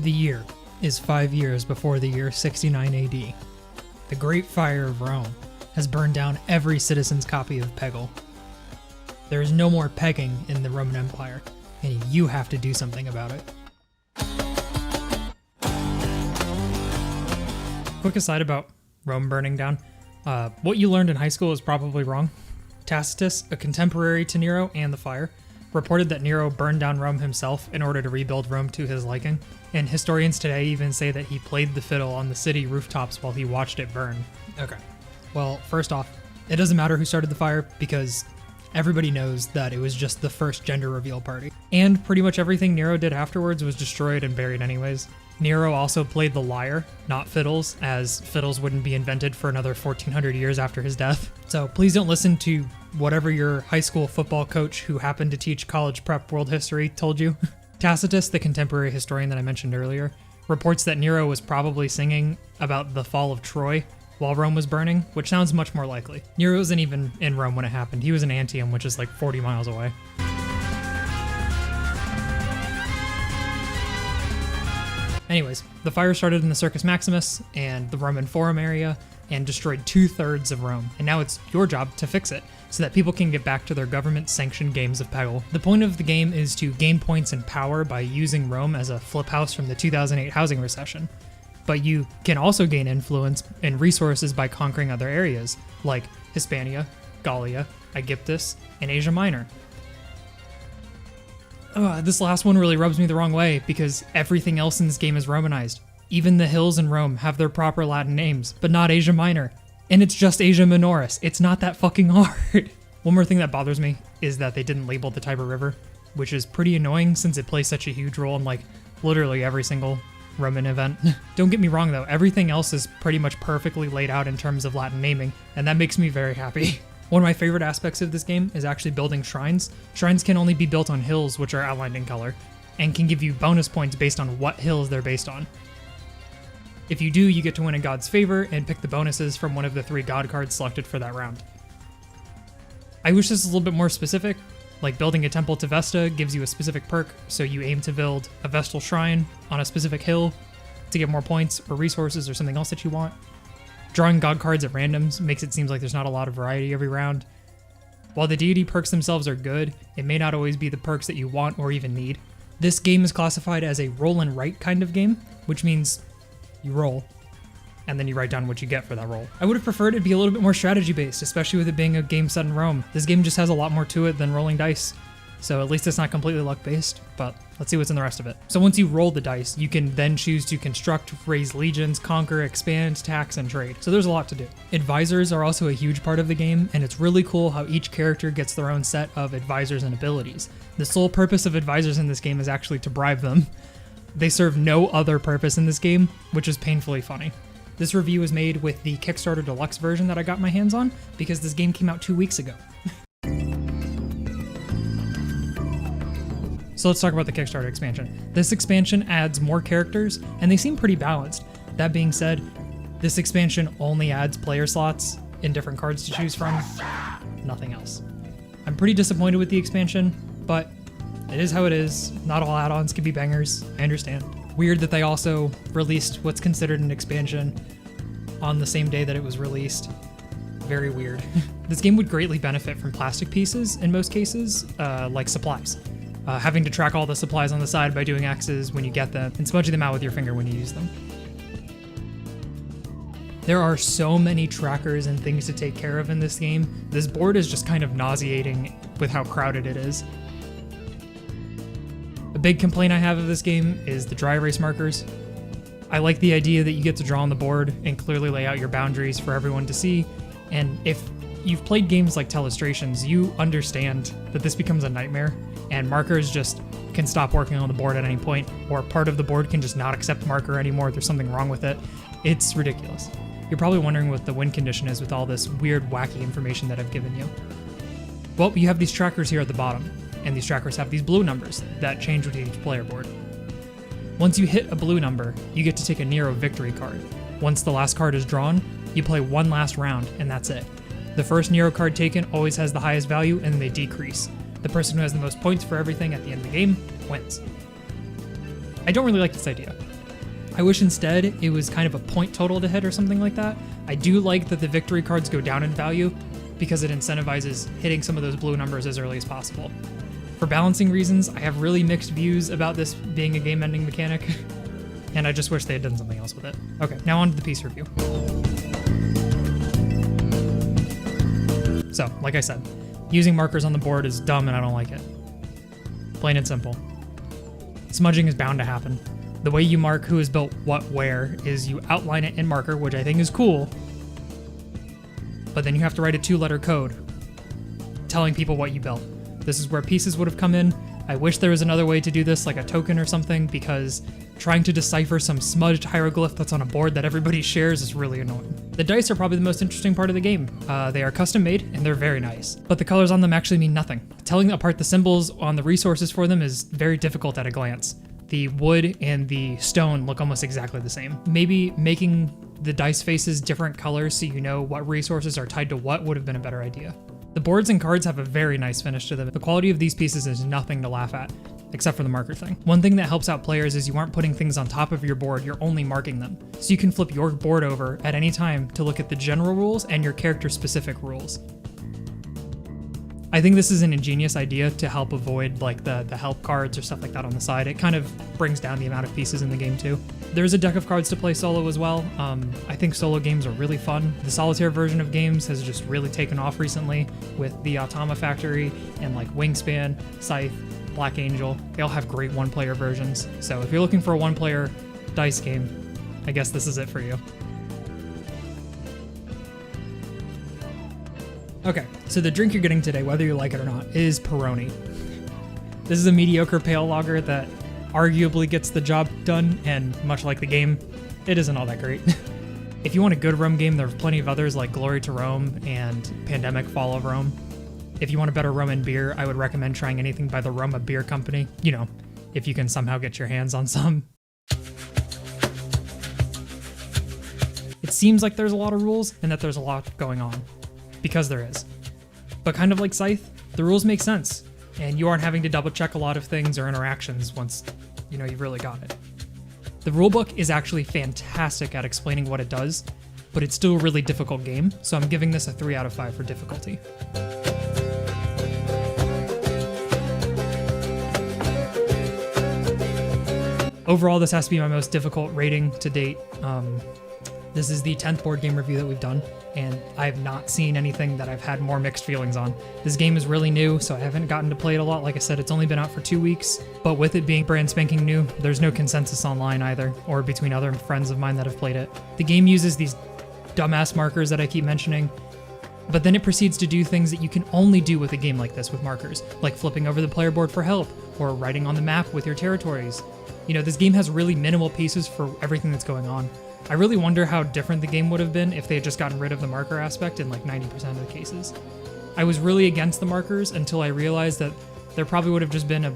The year is 5 years before the year 69 AD. The Great Fire of Rome has burned down every citizen's copy of Peggle. There is no more pegging in the Roman Empire, and you have to do something about it. Quick aside about Rome burning down. What you learned in high school is probably wrong. Tacitus, a contemporary to Nero and the fire, reported that Nero burned down Rome himself in order to rebuild Rome to his liking, and historians today even say that he played the fiddle on the city rooftops while he watched it burn. Okay. Well, first off, it doesn't matter who started the fire because everybody knows that it was just the first gender reveal party. And pretty much everything Nero did afterwards was destroyed and buried anyways. Nero also played the lyre, not fiddles, as fiddles wouldn't be invented for another 1400 years after his death. So please don't listen to whatever your high school football coach who happened to teach college prep world history told you. Tacitus, the contemporary historian that I mentioned earlier, reports that Nero was probably singing about the fall of Troy while Rome was burning, which sounds much more likely. Nero wasn't even in Rome when it happened. He was in Antium, which is like 40 miles away. Anyways, the fire started in the Circus Maximus and the Roman Forum area and destroyed 2/3 of Rome, and now it's your job to fix it so that people can get back to their government-sanctioned games of Peggle. The point of the game is to gain points and power by using Rome as a flip house from the 2008 housing recession, but you can also gain influence and resources by conquering other areas, like Hispania, Gallia, Aegyptus, and Asia Minor. This last one really rubs me the wrong way because everything else in this game is Romanized. Even the hills in Rome have their proper Latin names, but not Asia Minor. And it's just Asia Minoris. It's not that fucking hard. One more thing that bothers me is that they didn't label the Tiber River, which is pretty annoying since it plays such a huge role in like literally every single Roman event. Don't get me wrong though, everything else is pretty much perfectly laid out in terms of Latin naming, and that makes me very happy. One of my favorite aspects of this game is actually building shrines. Shrines can only be built on hills, which are outlined in color, and can give you bonus points based on what hills they're based on. If you do, you get to win a god's favor and pick the bonuses from one of the 3 god cards selected for that round. I wish this was a little bit more specific, like building a temple to Vesta gives you a specific perk, so you aim to build a Vestal shrine on a specific hill to get more points or resources or something else that you want. Drawing god cards at randoms makes it seem like there's not a lot of variety every round. While the deity perks themselves are good, it may not always be the perks that you want or even need. This game is classified as a roll and write kind of game, which means you roll, and then you write down what you get for that roll. I would have preferred it be a little bit more strategy based, especially with it being a game set in Rome. This game just has a lot more to it than rolling dice, so at least it's not completely luck based, but let's see what's in the rest of it. So once you roll the dice, you can then choose to construct, raise legions, conquer, expand, tax, and trade. So there's a lot to do. Advisors are also a huge part of the game, and it's really cool how each character gets their own set of advisors and abilities. The sole purpose of advisors in this game is actually to bribe them. They serve no other purpose in this game, which is painfully funny. This review was made with the Kickstarter Deluxe version that I got my hands on because this game came out 2 weeks ago. So let's talk about the Kickstarter expansion. This expansion adds more characters, and they seem pretty balanced. That being said, this expansion only adds player slots and different cards to choose from, nothing else. I'm pretty disappointed with the expansion, but it is how it is. Not all add-ons can be bangers, I understand. Weird that they also released what's considered an expansion on the same day that it was released. Very weird. This game would greatly benefit from plastic pieces in most cases, like supplies. Having to track all the supplies on the side by doing X's when you get them, and smudging them out with your finger when you use them. There are so many trackers and things to take care of in this game. This board is just kind of nauseating with how crowded it is. A big complaint I have of this game is the dry erase markers. I like the idea that you get to draw on the board and clearly lay out your boundaries for everyone to see, and if you've played games like Telestrations, you understand that this becomes a nightmare, and markers just can stop working on the board at any point, or part of the board can just not accept marker anymore. There's something wrong with it. It's ridiculous. You're probably wondering what the win condition is with all this weird, wacky information that I've given you. Well, you have these trackers here at the bottom, and these trackers have these blue numbers that change with each player board. Once you hit a blue number, you get to take a Nero victory card. Once the last card is drawn, you play one last round, and that's it. The first Nero card taken always has the highest value, and then they decrease. The person who has the most points for everything at the end of the game wins. I don't really like this idea. I wish instead it was kind of a point total to hit or something like that. I do like that the victory cards go down in value because it incentivizes hitting some of those blue numbers as early as possible. For balancing reasons, I have really mixed views about this being a game-ending mechanic, and I just wish they had done something else with it. Okay, now on to the piece review. So, like I said, using markers on the board is dumb and I don't like it. Plain and simple. Smudging is bound to happen. The way you mark who has built what where is you outline it in marker, which I think is cool, but then you have to write a 2-letter code telling people what you built. This is where pieces would have come in. I wish there was another way to do this, like a token or something, because trying to decipher some smudged hieroglyph that's on a board that everybody shares is really annoying. The dice are probably the most interesting part of the game. They are custom made and they're very nice, but the colors on them actually mean nothing. Telling apart the symbols on the resources for them is very difficult at a glance. The wood and the stone look almost exactly the same. Maybe making the dice faces different colors so you know what resources are tied to what would have been a better idea. The boards and cards have a very nice finish to them. The quality of these pieces is nothing to laugh at, except for the marker thing. One thing that helps out players is you aren't putting things on top of your board, you're only marking them. So you can flip your board over at any time to look at the general rules and your character-specific rules. I think this is an ingenious idea to help avoid like the help cards or stuff like that on the side. It kind of brings down the amount of pieces in the game too. There's a deck of cards to play solo as well. I think solo games are really fun. The solitaire version of games has just really taken off recently with the Automa Factory and like Wingspan, Scythe, Black Angel. They all have great one-player versions. So if you're looking for a one-player dice game, I guess this is it for you. Okay, so the drink you're getting today, whether you like it or not, is Peroni. This is a mediocre pale lager that arguably gets the job done, and much like the game, it isn't all that great. If you want a good rum game, there are plenty of others like Glory to Rome and Pandemic Fall of Rome. If you want a better rum and beer, I would recommend trying anything by the Roma Beer Company. You know, if you can somehow get your hands on some. It seems like there's a lot of rules and that there's a lot going on. Because there is. But kind of like Scythe, the rules make sense, and you aren't having to double check a lot of things or interactions once, you know, you've really got it. The rulebook is actually fantastic at explaining what it does, but it's still a really difficult game, so I'm giving this a 3 out of 5 for difficulty. Overall, this has to be my most difficult rating to date. This is the 10th board game review that we've done, and I have not seen anything that I've had more mixed feelings on. This game is really new, so I haven't gotten to play it a lot. Like I said, it's only been out for 2 weeks, but with it being brand spanking new, there's no consensus online either, or between other friends of mine that have played it. The game uses these dumbass markers that I keep mentioning, but then it proceeds to do things that you can only do with a game like this with markers, like flipping over the player board for help, or writing on the map with your territories. You know, this game has really minimal pieces for everything that's going on. I really wonder how different the game would have been if they had just gotten rid of the marker aspect in like 90% of the cases. I was really against the markers until I realized that there probably would have just been a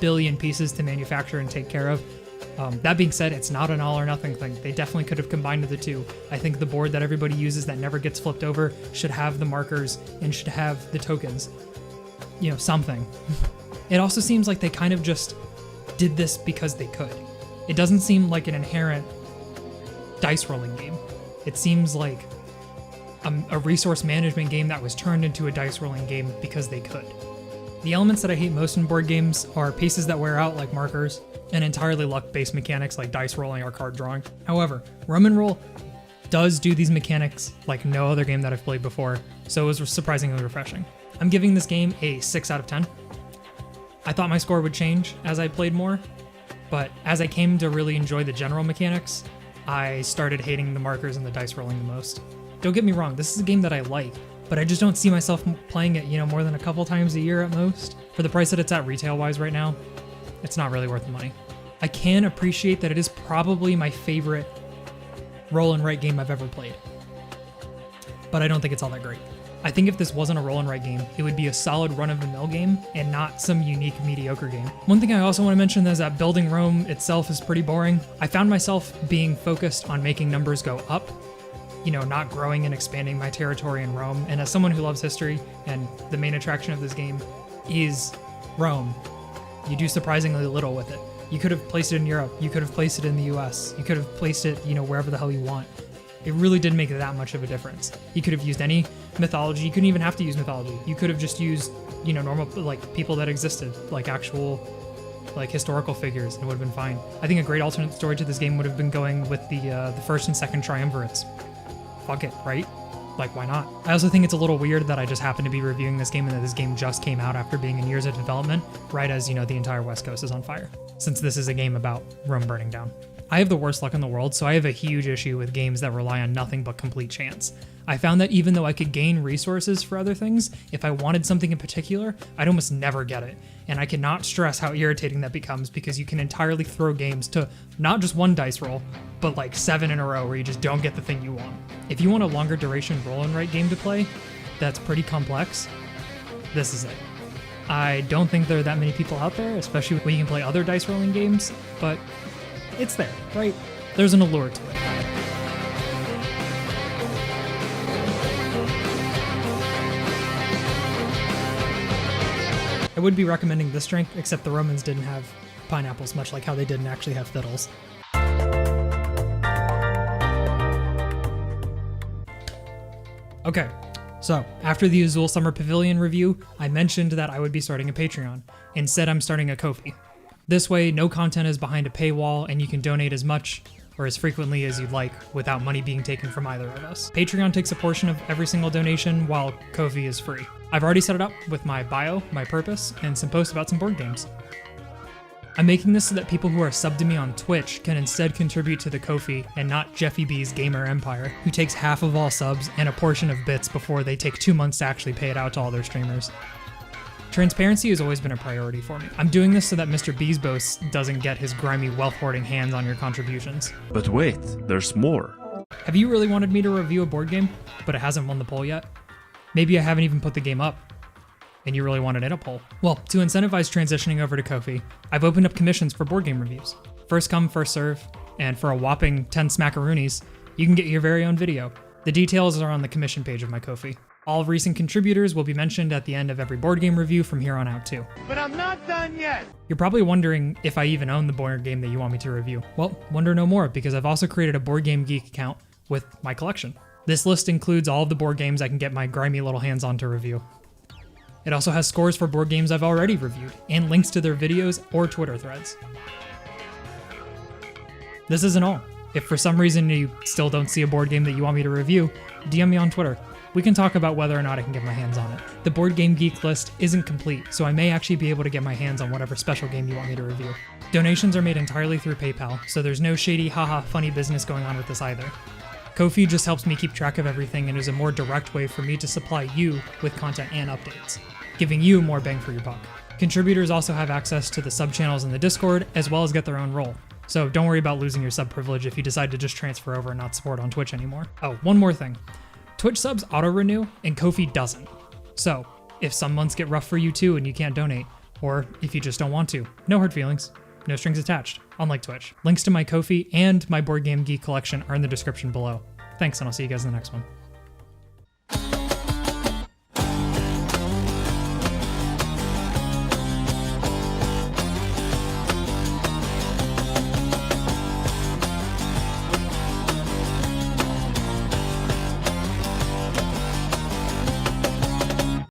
billion pieces to manufacture and take care of. That being said, it's not an all or nothing thing. They definitely could have combined the two. I think the board that everybody uses that never gets flipped over should have the markers and should have the tokens. You know, something. It also seems like they kind of just did this because they could. It doesn't seem like an inherent dice rolling game. It seems like a resource management game that was turned into a dice rolling game because they could. The elements that I hate most in board games are pieces that wear out like markers and entirely luck-based mechanics like dice rolling or card drawing. However, Rum and Roll does do these mechanics like no other game that I've played before, so it was surprisingly refreshing. I'm giving this game a 6 out of 10. I thought my score would change as I played more, but as I came to really enjoy the general mechanics, I started hating the markers and the dice rolling the most. Don't get me wrong, this is a game that I like, but I just don't see myself playing it, you know, more than a couple times a year at most. For the price that it's at retail-wise right now, it's not really worth the money. I can appreciate that it is probably my favorite roll and write game I've ever played, but I don't think it's all that great. I think if this wasn't a roll and write game, it would be a solid run-of-the-mill game and not some unique mediocre game. One thing I also want to mention is that building Rome itself is pretty boring. I found myself being focused on making numbers go up, you know, not growing and expanding my territory in Rome. And as someone who loves history, and the main attraction of this game is Rome, you do surprisingly little with it. You could have placed it in Europe. You could have placed it in the US. You could have placed it, wherever the hell you want. It really didn't make that much of a difference. You could have used any mythology. You couldn't even have to use mythology. You could have just used, normal, people that existed, actual, historical figures, and it would have been fine. I think a great alternate story to this game would have been going with the first and second triumvirates. Fuck it, right? Why not? I also think it's a little weird that I just happen to be reviewing this game and that this game just came out after being in years of development, right as, the entire West Coast is on fire, since this is a game about Rome burning down. I have the worst luck in the world, so I have a huge issue with games that rely on nothing but complete chance. I found that even though I could gain resources for other things, if I wanted something in particular, I'd almost never get it. And I cannot stress how irritating that becomes because you can entirely throw games to not just one dice roll, but 7 in a row where you just don't get the thing you want. If you want a longer duration roll and write game to play that's pretty complex, this is it. I don't think there are that many people out there, especially when you can play other dice rolling games, but it's there, right? There's an allure to it. I would be recommending this drink, except the Romans didn't have pineapples, much like how they didn't actually have fiddles. Okay, so after the Azul Summer Pavilion review, I mentioned that I would be starting a Patreon. Instead, I'm starting a Ko-fi. This way, no content is behind a paywall, and you can donate as much or as frequently as you'd like without money being taken from either of us. Patreon takes a portion of every single donation, while Ko-fi is free. I've already set it up with my bio, my purpose, and some posts about some board games. I'm making this so that people who are subbed to me on Twitch can instead contribute to the Ko-fi and not Jeffy B's Gamer Empire, who takes half of all subs and a portion of bits before they take 2 months to actually pay it out to all their streamers. Transparency has always been a priority for me. I'm doing this so that Mr. Bezos doesn't get his grimy wealth-hoarding hands on your contributions. But wait, there's more. Have you really wanted me to review a board game, but it hasn't won the poll yet? Maybe I haven't even put the game up, and you really wanted it in a poll. Well, to incentivize transitioning over to Ko-fi, I've opened up commissions for board game reviews. First come, first serve, and for a whopping 10 smackaroonies, you can get your very own video. The details are on the commission page of my Ko-fi. All recent contributors will be mentioned at the end of every board game review from here on out too. But I'm not done yet! You're probably wondering if I even own the board game that you want me to review. Well, wonder no more, because I've also created a Board Game Geek account with my collection. This list includes all of the board games I can get my grimy little hands on to review. It also has scores for board games I've already reviewed, and links to their videos or Twitter threads. This isn't all. If for some reason you still don't see a board game that you want me to review, DM me on Twitter. We can talk about whether or not I can get my hands on it. The Board Game Geek list isn't complete, so I may actually be able to get my hands on whatever special game you want me to review. Donations are made entirely through PayPal, so there's no shady haha funny business going on with this either. Ko-fi just helps me keep track of everything and is a more direct way for me to supply you with content and updates, giving you more bang for your buck. Contributors also have access to the sub-channels in the Discord, as well as get their own role. So don't worry about losing your sub privilege if you decide to just transfer over and not support on Twitch anymore. Oh, one more thing. Twitch subs auto-renew, and Ko-fi doesn't. So, if some months get rough for you too and you can't donate, or if you just don't want to, no hard feelings, no strings attached, unlike Twitch. Links to my Ko-fi and my Board Game Geek collection are in the description below. Thanks, and I'll see you guys in the next one.